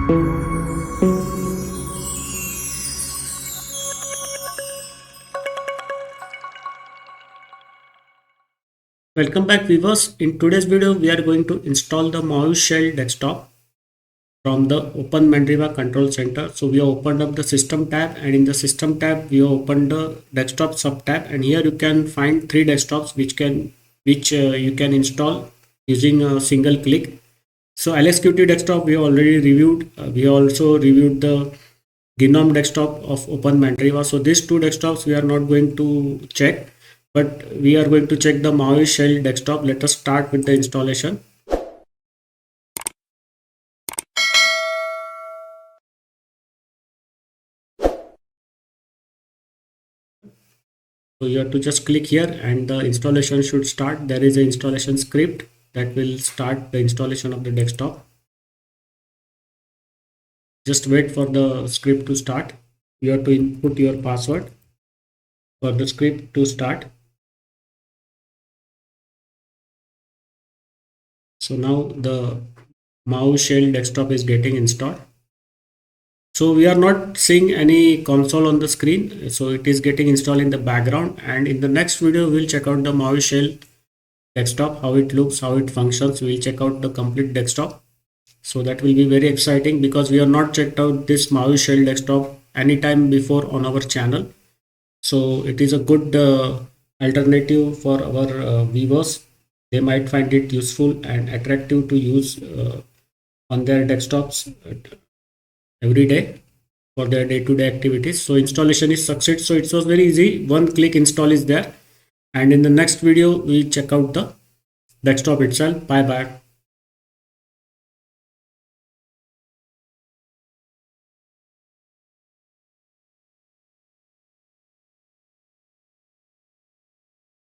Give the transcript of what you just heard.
Welcome back viewers. In today's video we are going to install the MauiShell desktop from the OpenMandriva control center. So we have opened up the system tab, and in the system tab we have opened the desktop sub tab, and here you can find three desktops which you can install using a single click. So LSQT desktop we have already reviewed. We also reviewed the Gnome desktop of OpenMandriva. So these two desktops we are not going to check, but we are going to check the MauiShell desktop. Let us start with the installation. So you have to just click here and the installation should start. There is an installation script that will start the installation of the desktop. Just wait for the script to start. You have to input your password for the script to start. So now the MauiShell desktop is getting installed. So we are not seeing any console on the screen. So it is getting installed in the background, and in the next video we'll check out the MauiShell desktop, how it looks, how it functions. We'll check out the complete desktop. So that will be very exciting because we have not checked out this MauiShell desktop anytime before on our channel. So it is a good alternative for our viewers. They might find it useful and attractive to use on their desktops every day for their day-to-day activities. So installation is succeed. So it was very easy. One click install is there. And in the next video, we check out the desktop itself. Bye bye.